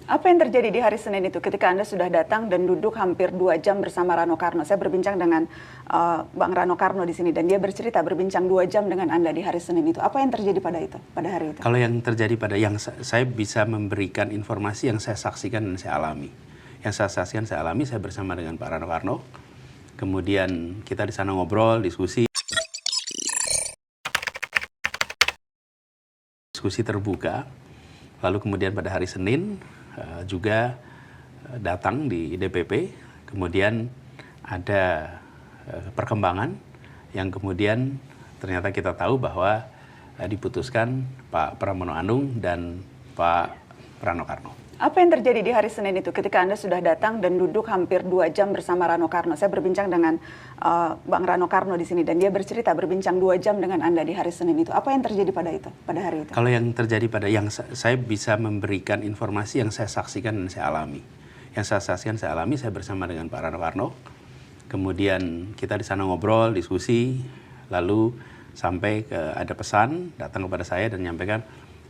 Apa yang terjadi di hari Senin itu ketika Anda sudah datang dan duduk hampir 2 jam bersama Rano Karno? Saya berbincang dengan Bang Rano Karno di sini dan dia bercerita berbincang 2 jam dengan Anda di hari Senin itu. Apa yang terjadi pada hari itu? Kalau yang terjadi pada saya bisa memberikan informasi yang saya saksikan dan saya alami. Yang saya saksikan saya alami, saya bersama dengan Pak Rano Karno. Kemudian kita di sana ngobrol, diskusi terbuka. Lalu kemudian pada hari Senin juga datang di DPP, kemudian ada perkembangan yang kemudian ternyata kita tahu bahwa diputuskan Pak Pramono Anung dan Pak Rano Karno. Apa yang terjadi di hari Senin itu ketika Anda sudah datang dan duduk hampir 2 jam bersama Rano Karno? Saya berbincang dengan Bang Rano Karno di sini dan dia bercerita berbincang 2 jam dengan Anda di hari Senin itu. Apa yang terjadi pada hari itu? Kalau yang terjadi saya bisa memberikan informasi yang saya saksikan dan saya alami. Yang saya saksikan saya alami, saya bersama dengan Pak Rano Karno. Kemudian kita di sana ngobrol, diskusi, lalu sampai ada pesan datang kepada saya dan menyampaikan,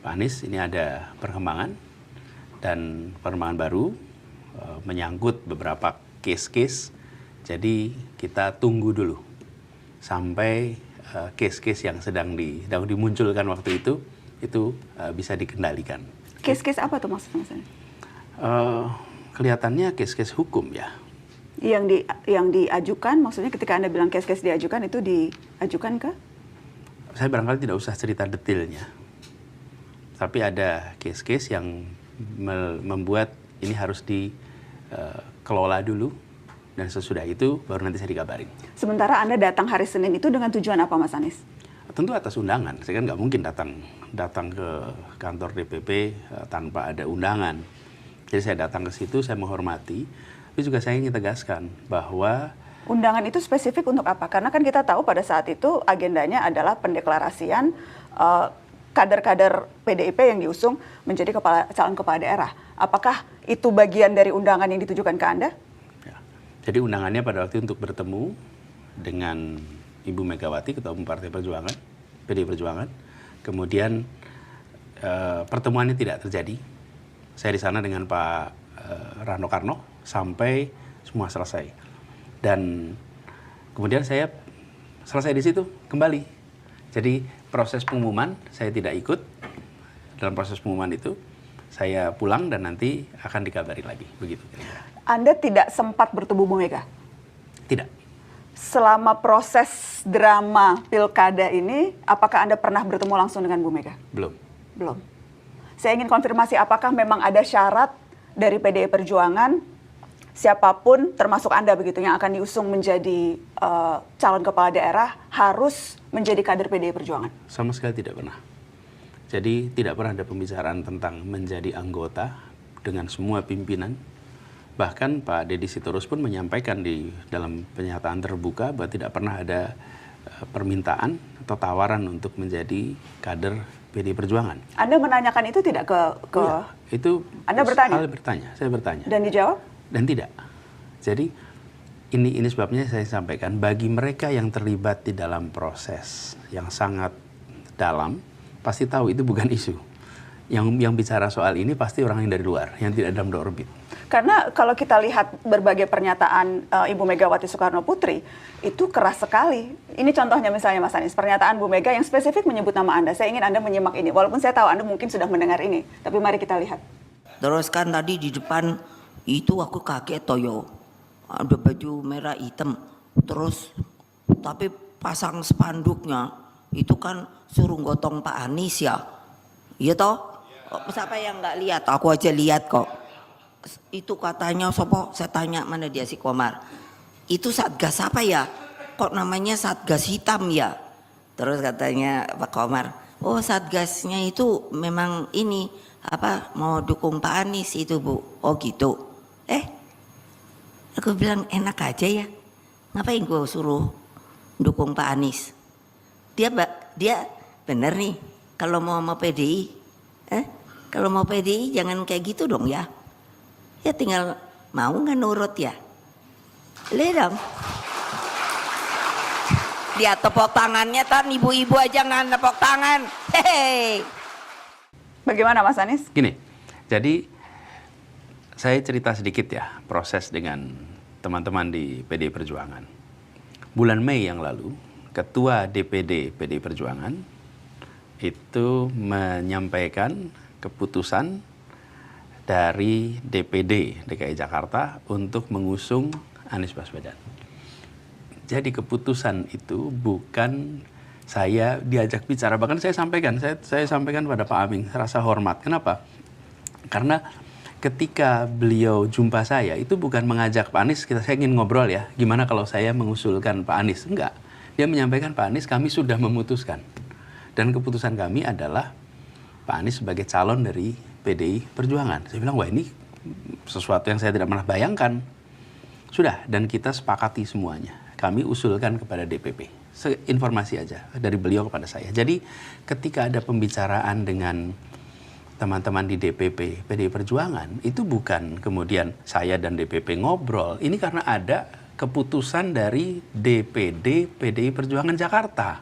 Pak Anies ini ada perkembangan. Dan perkembangan baru menyangkut beberapa case-case, jadi kita tunggu dulu sampai case-case yang sedang dimunculkan waktu itu bisa dikendalikan. Case-case apa tuh maksudnya? Kelihatannya case-case hukum ya. Yang diajukan, maksudnya ketika Anda bilang case-case diajukan, itu diajukan ke? Saya barangkali tidak usah cerita detailnya, tapi ada case-case yang membuat ini harus dikelola dulu dan sesudah itu baru nanti saya dikabarin. Sementara Anda datang hari Senin itu dengan tujuan apa, Mas Anies? Tentu atas undangan. Saya kan nggak mungkin datang ke kantor DPP tanpa ada undangan. Jadi saya datang ke situ, saya menghormati. Tapi juga saya ingin tegaskan bahwa undangan itu spesifik untuk apa? Karena kan kita tahu pada saat itu agendanya adalah pendeklarasian kader-kader PDIP yang diusung menjadi calon kepala daerah. Apakah itu bagian dari undangan yang ditujukan ke Anda? Ya. Jadi undangannya pada waktu untuk bertemu dengan Ibu Megawati, Ketua Umum Partai Perjuangan, PDI Perjuangan. Kemudian pertemuannya tidak terjadi. Saya di sana dengan Pak Rano Karno sampai semua selesai. Dan kemudian saya selesai di situ kembali. Jadi proses pengumuman saya tidak ikut. Dalam proses pengumuman itu saya pulang dan nanti akan dikabari lagi, begitu. Anda tidak sempat bertemu Bu Mega? Tidak. Selama proses drama pilkada ini, apakah Anda pernah bertemu langsung dengan Bu Mega? Belum. Belum. Saya ingin konfirmasi apakah memang ada syarat dari PDI Perjuangan siapapun termasuk Anda begitu yang akan diusung menjadi calon kepala daerah harus menjadi kader PDI Perjuangan? Sama sekali tidak pernah. Jadi tidak pernah ada pembicaraan tentang menjadi anggota dengan semua pimpinan. Bahkan Pak Deddy Sitorus pun menyampaikan di dalam pernyataan terbuka bahwa tidak pernah ada permintaan atau tawaran untuk menjadi kader PDI Perjuangan. Anda menanyakan itu tidak ke ya, itu Anda bertanya? Saya bertanya. Dan dijawab? Dan tidak. Jadi ini sebabnya saya sampaikan bagi mereka yang terlibat di dalam proses yang sangat dalam pasti tahu itu bukan isu. Yang bicara soal ini pasti orang yang dari luar, yang tidak dalam orbit. Karena kalau kita lihat berbagai pernyataan Ibu Megawati Soekarno Putri itu keras sekali. Ini contohnya misalnya Mas Anies, pernyataan Bu Mega yang spesifik menyebut nama Anda. Saya ingin Anda menyimak ini. Walaupun saya tahu Anda mungkin sudah mendengar ini, tapi mari kita lihat. Terus kan tadi di depan itu aku kaget toyo, ada baju merah hitam, terus tapi pasang spanduknya itu kan suruh gotong Pak Anies ya, iya toh? Siapa yang nggak lihat? Aku aja lihat kok. Itu katanya sopo? Saya tanya mana dia si Komar. Itu satgas apa ya? Kok namanya satgas hitam ya? Terus katanya Pak Komar, oh satgasnya itu memang ini apa mau dukung Pak Anies itu Bu. Oh gitu. Aku bilang enak aja ya, ngapain gue suruh dukung Pak Anies? Dia bener nih, kalau mau PDI, kalau mau PDI jangan kayak gitu dong ya. Ya tinggal mau nggak nurut ya. Lihat dong. Dia tepuk tangannya kan ibu-ibu aja nggak tepuk tangan. Hehehe. Bagaimana Mas Anies? Gini, jadi Saya cerita sedikit ya proses dengan teman-teman di PDI Perjuangan. Bulan Mei yang lalu, Ketua DPD PDI Perjuangan itu menyampaikan keputusan dari DPD DKI Jakarta untuk mengusung Anies Baswedan. Jadi keputusan itu bukan saya diajak bicara, bahkan saya sampaikan pada Pak Aming rasa hormat. Kenapa? Karena ketika beliau jumpa saya itu bukan mengajak Pak Anies, saya ingin ngobrol ya, gimana kalau saya mengusulkan Pak Anies? Enggak. Dia menyampaikan, Pak Anies, kami sudah memutuskan. Dan keputusan kami adalah Pak Anies sebagai calon dari PDI Perjuangan. Saya bilang, wah ini sesuatu yang saya tidak pernah bayangkan. Sudah, dan kita sepakati semuanya. Kami usulkan kepada DPP. Informasi aja dari beliau kepada saya. Jadi ketika ada pembicaraan dengan teman-teman di DPP PDI Perjuangan, itu bukan kemudian saya dan DPP ngobrol. Ini karena ada keputusan dari DPD PDI Perjuangan Jakarta.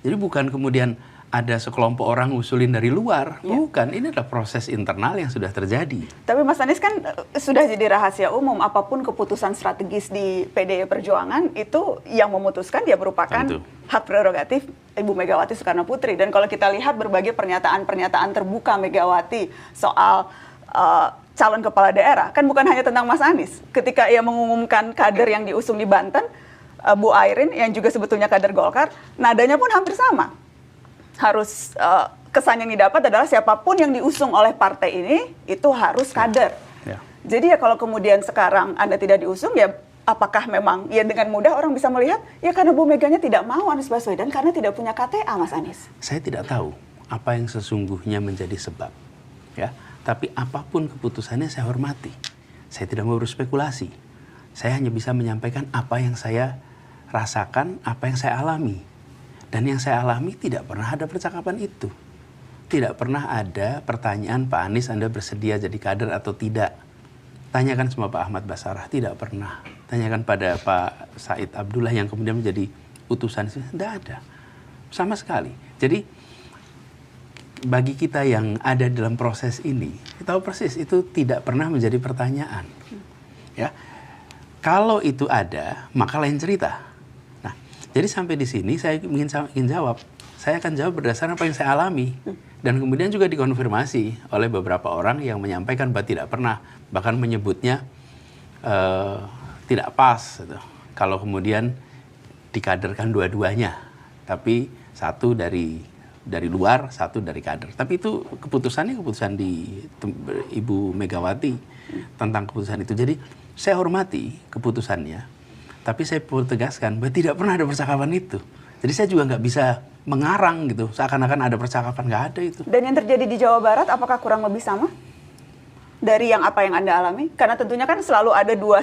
Jadi bukan kemudian ada sekelompok orang ngusulin dari luar. Bukan, ini adalah proses internal yang sudah terjadi. Tapi Mas Anies kan sudah jadi rahasia umum, apapun keputusan strategis di PDI Perjuangan itu yang memutuskan dia merupakan hak prerogatif Ibu Megawati Soekarno Putri. Dan kalau kita lihat berbagai pernyataan-pernyataan terbuka Megawati soal calon kepala daerah, kan bukan hanya tentang Mas Anies. Ketika ia mengumumkan kader yang diusung di Banten, Bu Airin yang juga sebetulnya kader Golkar, nadanya pun hampir sama. Harus kesan yang didapat adalah siapapun yang diusung oleh partai ini itu harus kader. Jadi ya kalau kemudian sekarang Anda tidak diusung, ya apakah memang ya dengan mudah orang bisa melihat ya karena Bu Meganya tidak mau Anies Baswedan karena tidak punya KTA, Mas Anies? Saya tidak tahu apa yang sesungguhnya menjadi sebab, ya. Tapi apapun keputusannya saya hormati. Saya tidak mau berspekulasi. Saya hanya bisa menyampaikan apa yang saya rasakan, apa yang saya alami. Dan yang saya alami tidak pernah ada percakapan itu. Tidak pernah ada pertanyaan, Pak Anies Anda bersedia jadi kader atau tidak. Tanyakan sama Pak Ahmad Basarah, tidak pernah. Tanyakan pada Pak Said Abdullah yang kemudian menjadi utusan, tidak ada. Sama sekali. Jadi bagi kita yang ada dalam proses ini, kita tahu persis itu tidak pernah menjadi pertanyaan. Ya, kalau itu ada, maka lain cerita. Jadi sampai di sini saya ingin jawab. Saya akan jawab berdasarkan apa yang saya alami. Dan kemudian juga dikonfirmasi oleh beberapa orang yang menyampaikan bahwa tidak pernah. Bahkan menyebutnya tidak pas. Gitu. Kalau kemudian dikaderkan dua-duanya. Tapi satu dari luar, satu dari kader. Tapi itu keputusan di Ibu Megawati tentang keputusan itu. Jadi saya hormati keputusannya. Tapi saya perlu tegaskan bahwa tidak pernah ada percakapan itu. Jadi saya juga nggak bisa mengarang gitu, seakan-akan ada percakapan, nggak ada itu. Dan yang terjadi di Jawa Barat apakah kurang lebih sama dari yang apa yang Anda alami? Karena tentunya kan selalu ada dua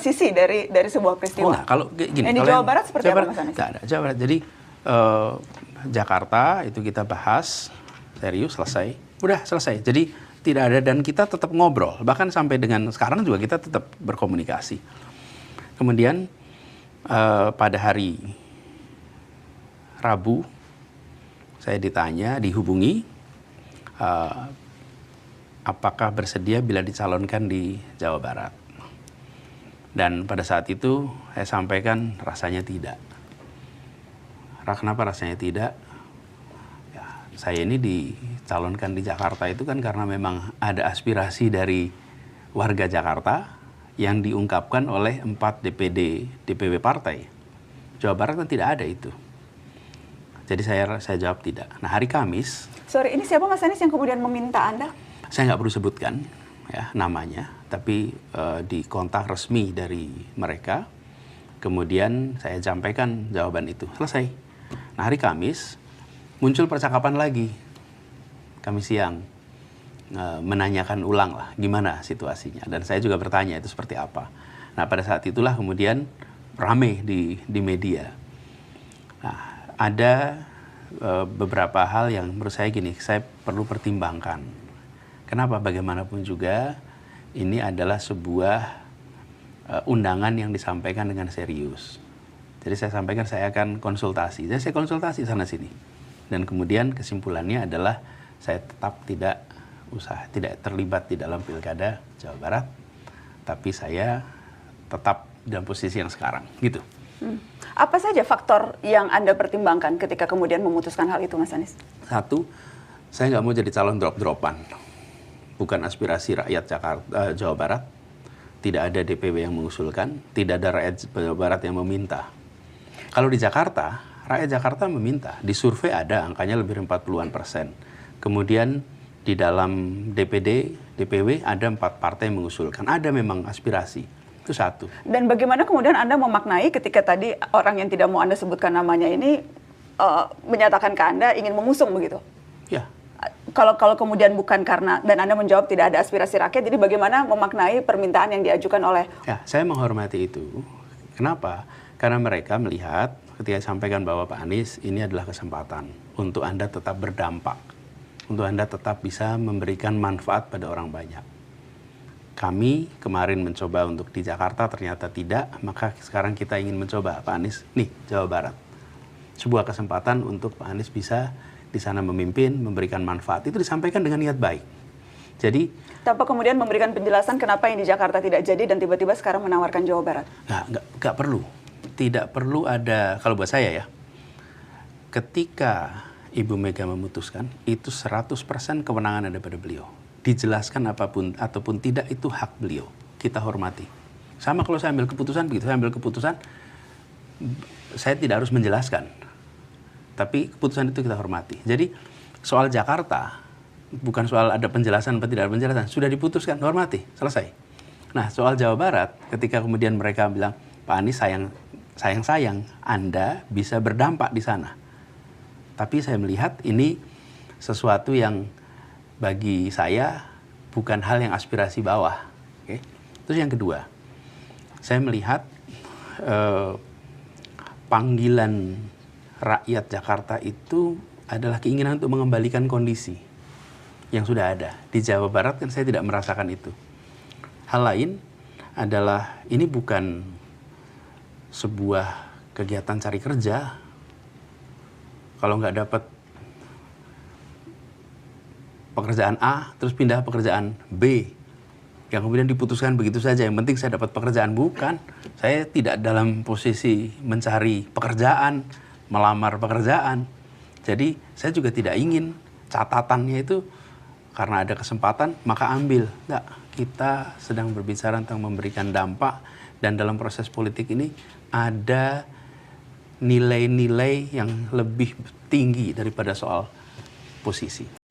sisi dari sebuah peristiwa. Oh, nah, kalau gini, yang di Jawa Barat seperti apa, Mas Anies? Nggak ada Jawa Barat. Jadi Jakarta itu kita bahas serius, selesai. Udah selesai. Jadi tidak ada, dan kita tetap ngobrol. Bahkan sampai dengan sekarang juga kita tetap berkomunikasi. Kemudian pada hari Rabu saya dihubungi apakah bersedia bila dicalonkan di Jawa Barat. Dan pada saat itu saya sampaikan rasanya tidak. Kenapa rasanya tidak? Ya, saya ini dicalonkan di Jakarta itu kan karena memang ada aspirasi dari warga Jakarta yang diungkapkan oleh 4 DPW partai. Jawa Barat kan tidak ada itu. Jadi saya jawab tidak. Nah, hari Kamis. Sorry, ini siapa Mas Anies yang kemudian meminta Anda? Saya nggak perlu sebutkan ya namanya, tapi di kontak resmi dari mereka. Kemudian saya sampaikan jawaban itu. Selesai. Nah, hari Kamis muncul percakapan lagi. Kamis siang. Menanyakan ulang lah gimana situasinya, dan saya juga bertanya itu seperti apa. Nah, pada saat itulah kemudian rame di media. Nah, ada beberapa hal yang menurut saya gini, saya perlu pertimbangkan. Kenapa? Bagaimanapun juga ini adalah sebuah undangan yang disampaikan dengan serius. Jadi saya sampaikan saya akan konsultasi. Jadi saya konsultasi sana sini, dan kemudian kesimpulannya adalah saya tetap tidak tidak terlibat di dalam pilkada Jawa Barat, tapi saya tetap dalam posisi yang sekarang, gitu. Apa saja faktor yang Anda pertimbangkan ketika kemudian memutuskan hal itu, Mas Anies? Satu, saya nggak mau jadi calon drop-dropan. Bukan aspirasi rakyat Jawa Barat. Tidak ada DPW yang mengusulkan, tidak ada rakyat Jawa Barat yang meminta. Kalau di Jakarta, rakyat Jakarta meminta. Di survei ada angkanya lebih dari 40-an%. Kemudian di dalam DPD, DPW ada 4 partai yang mengusulkan. Ada memang aspirasi. Itu satu. Dan bagaimana kemudian Anda memaknai ketika tadi orang yang tidak mau Anda sebutkan namanya ini menyatakan ke Anda ingin mengusung begitu? Ya. Kalau kemudian bukan karena, dan Anda menjawab tidak ada aspirasi rakyat, jadi bagaimana memaknai permintaan yang diajukan oleh... Ya, saya menghormati itu. Kenapa? Karena mereka melihat ketika sampaikan bahwa Pak Anies ini adalah kesempatan untuk Anda tetap berdampak. Untuk Anda tetap bisa memberikan manfaat pada orang banyak. Kami kemarin mencoba untuk di Jakarta, ternyata tidak, maka sekarang kita ingin mencoba Pak Anies, nih Jawa Barat. Sebuah kesempatan untuk Pak Anies bisa di sana memimpin, memberikan manfaat. Itu disampaikan dengan niat baik. Jadi tanpa kemudian memberikan penjelasan kenapa yang di Jakarta tidak jadi dan tiba-tiba sekarang menawarkan Jawa Barat. Nggak perlu. Tidak perlu ada, kalau buat saya ya, ketika Ibu Mega memutuskan, itu 100% kewenangan ada pada beliau. Dijelaskan apapun ataupun tidak, itu hak beliau. Kita hormati. Sama kalau saya ambil keputusan, begitu saya ambil keputusan, saya tidak harus menjelaskan. Tapi keputusan itu kita hormati. Jadi soal Jakarta, bukan soal ada penjelasan atau tidak ada penjelasan. Sudah diputuskan, hormati, selesai. Nah soal Jawa Barat, ketika kemudian mereka bilang, Pak Anies sayang Anda bisa berdampak di sana. Tapi saya melihat ini sesuatu yang bagi saya bukan hal yang aspirasi bawah. Okay? Terus yang kedua, saya melihat panggilan rakyat Jakarta itu adalah keinginan untuk mengembalikan kondisi yang sudah ada. Di Jawa Barat kan saya tidak merasakan itu. Hal lain adalah ini bukan sebuah kegiatan cari kerja. Kalau nggak dapat pekerjaan A, terus pindah pekerjaan B, yang kemudian diputuskan begitu saja, yang penting saya dapat pekerjaan. Bukan, saya tidak dalam posisi mencari pekerjaan, melamar pekerjaan. Jadi saya juga tidak ingin catatannya itu karena ada kesempatan maka ambil. Enggak, kita sedang berbicara tentang memberikan dampak, dan dalam proses politik ini ada nilai-nilai yang lebih tinggi daripada soal posisi.